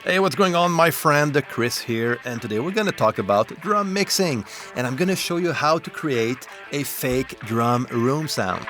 Hey, what's going on, my friend? Chris here, and today we're going to talk about drum mixing, and I'm going to show you how to create a fake drum room sound.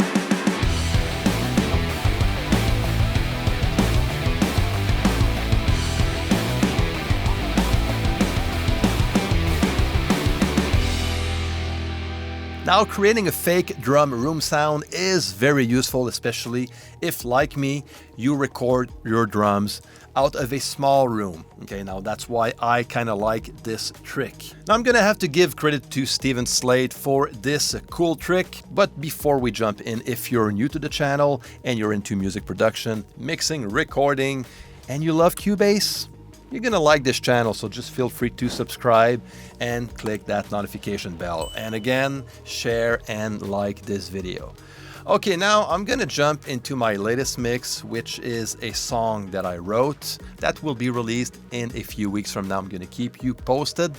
Now, creating a fake drum room sound is very useful, especially if, like me, you record your drums out of a small room. Okay, now that's why I kind of like this trick. Now, I'm gonna have to give credit to Steven Slade for this cool trick, but before we jump in, if you're new to the channel and you're into music production, mixing, recording, and you love Cubase, you're gonna like this channel, so just feel free to subscribe and click that notification bell. And again, share and like this video. Okay, now I'm gonna jump into my latest mix, which is a song that I wrote that will be released in a few weeks from now. I'm gonna keep you posted.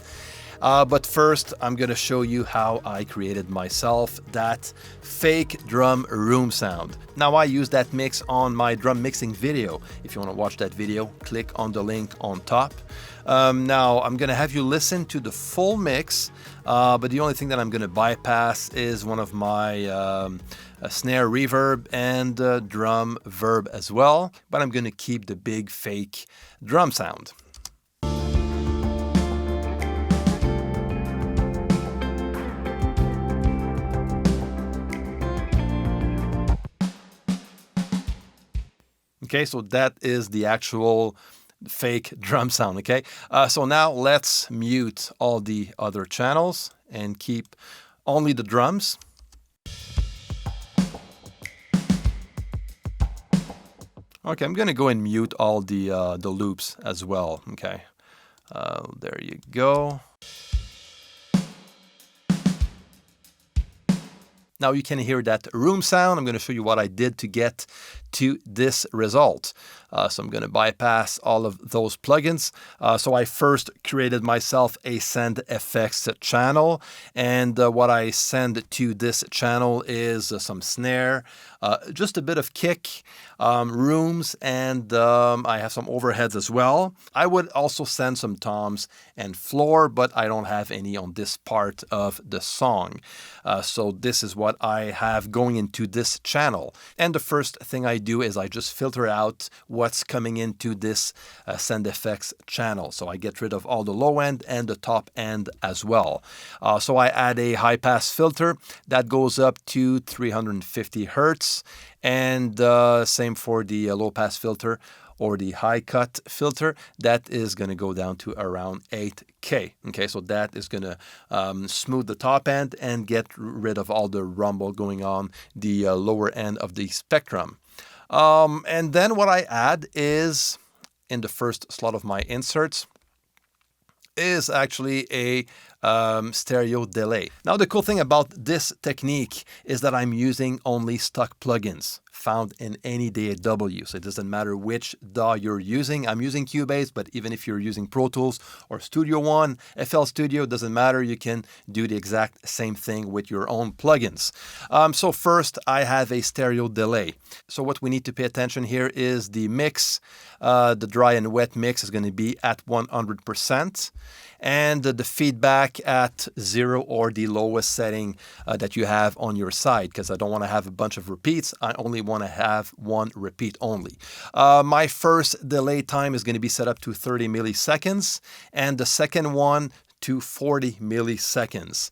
But first, I'm gonna show you how I created myself that fake drum room sound. Now, I use that mix on my drum mixing video. If you wanna watch that video, click on the link on top. Now, I'm gonna have you listen to the full mix, but the only thing that I'm gonna bypass is one of my snare reverb and drum verb as well, but I'm gonna keep the big fake drum sound. Okay, so that is the actual fake drum sound, okay? So now let's mute all the other channels and keep only the drums. Okay, I'm gonna go and mute all the loops as well, okay? There you go. Now you can hear that room sound. I'm going to show you what I did to get to this result. So I'm going to bypass all of those plugins. So I first created myself a send effects channel. And what I send to this channel is some snare, just a bit of kick, rooms, and I have some overheads as well. I would also send some toms and floor, but I don't have any on this part of the song. So this is what I have going into this channel. And the first thing I do is I just filter out what's coming into this send effects channel. So I get rid of all the low end and the top end as well. So I add a high pass filter that goes up to 350 hertz, and same for the low pass filter or the high cut filter, that is going to go down to around 8K. Okay, so that is going to smooth the top end and get rid of all the rumble going on the lower end of the spectrum. And then what I add is, in the first slot of my inserts, is actually a stereo delay. Now, the cool thing about this technique is that I'm using only stock plugins found in any DAW. So it doesn't matter which DAW you're using. I'm using Cubase, but even if you're using Pro Tools or Studio One, FL Studio, doesn't matter. You can do the exact same thing with your own plugins. So first, I have a stereo delay. So what we need to pay attention here is the mix. The dry and wet mix is going to be at 100%. And the feedback at 0 or the lowest setting that you have on your side, because I don't want to have a bunch of repeats. I only want to have one repeat only. My first delay time is going to be set up to 30 milliseconds, and the second one to 40 milliseconds.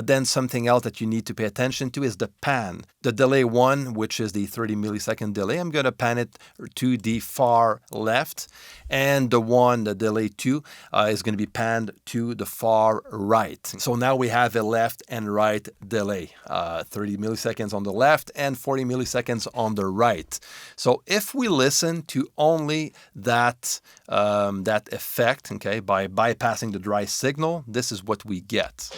Then something else that you need to pay attention to is the pan. The delay 1, which is the 30 millisecond delay, I'm going to pan it to the far left. And the delay 2, is going to be panned to the far right. So now we have a left and right delay, 30 milliseconds on the left and 40 milliseconds on the right. So if we listen to only that effect, okay, by bypassing the dry signal, this is what we get.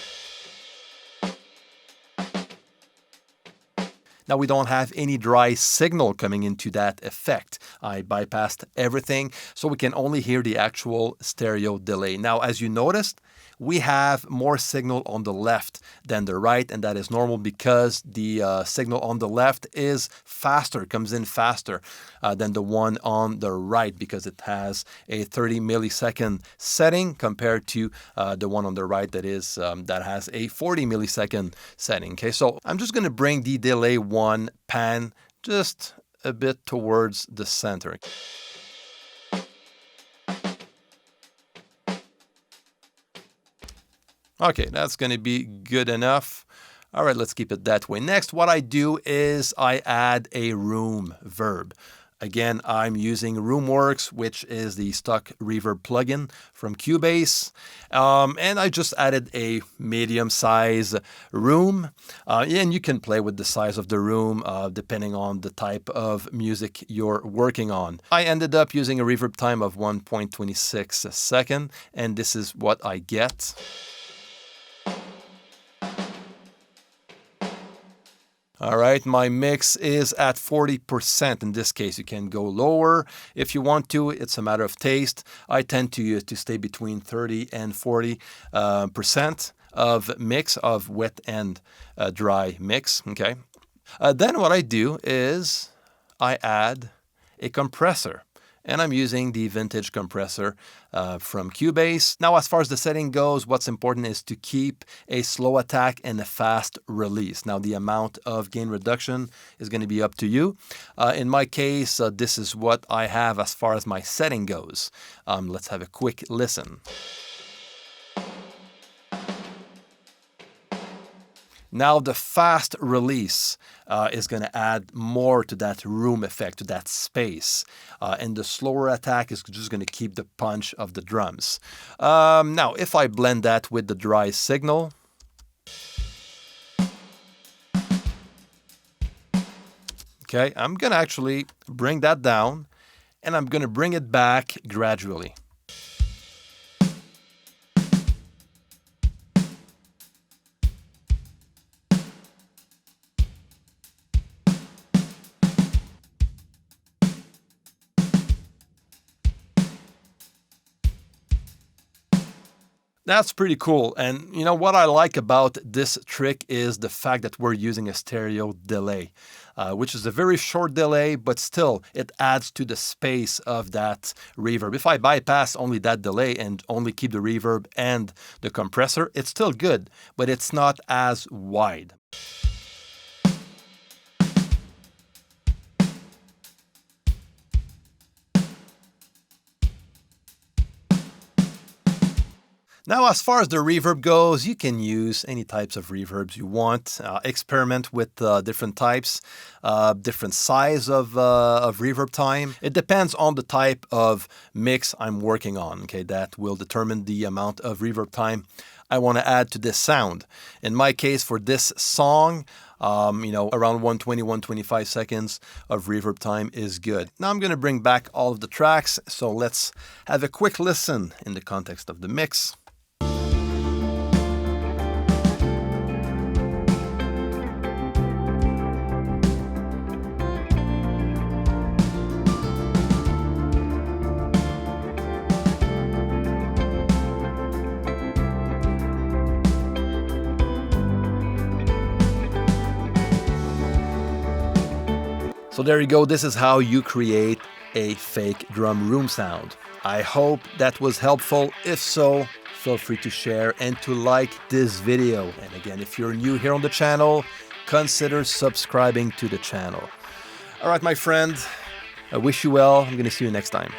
Now we don't have any dry signal coming into that effect. I bypassed everything, so we can only hear the actual stereo delay. Now, as you noticed, we have more signal on the left than the right, and that is normal because the signal on the left is faster, comes in faster than the one on the right, because it has a 30 millisecond setting compared to the one on the right that has a 40 millisecond setting. Okay, so I'm just going to bring the delay one pan just a bit towards the center. Okay, that's going to be good enough. All right, let's keep it that way. Next, what I do is I add a room verb. Again, I'm using RoomWorks, which is the stock reverb plugin from Cubase. And I just added a medium size room. And you can play with the size of the room depending on the type of music you're working on. I ended up using a reverb time of 1.26 seconds, and this is what I get. All right, my mix is at 40%. In this case, you can go lower if you want to. It's a matter of taste. I tend to stay between 30 and 40% of mix, of wet and dry mix. Okay. Then what I do is I add a compressor. And I'm using the vintage compressor from Cubase. Now, as far as the setting goes, what's important is to keep a slow attack and a fast release. Now, the amount of gain reduction is going to be up to you. In my case, this is what I have as far as my setting goes. Let's have a quick listen. Now the fast release is going to add more to that room effect, to that space. And the slower attack is just going to keep the punch of the drums. Now, if I blend that with the dry signal, okay, I'm going to actually bring that down, and I'm going to bring it back gradually. That's pretty cool. And you know what I like about this trick is the fact that we're using a stereo delay, which is a very short delay, but still it adds to the space of that reverb. If I bypass only that delay and only keep the reverb and the compressor, it's still good, but it's not as wide. Now, as far as the reverb goes, you can use any types of reverbs you want. Experiment with different types, different size of reverb time. It depends on the type of mix I'm working on. Okay, that will determine the amount of reverb time I want to add to this sound. In my case, for this song, around 120, 125 seconds of reverb time is good. Now I'm going to bring back all of the tracks, so let's have a quick listen in the context of the mix. So there you go, this is how you create a fake drum room sound. I hope that was helpful. If so, feel free to share and to like this video. And again, if you're new here on the channel, consider subscribing to the channel. All right, my friend, I wish you well. I'm going to see you next time.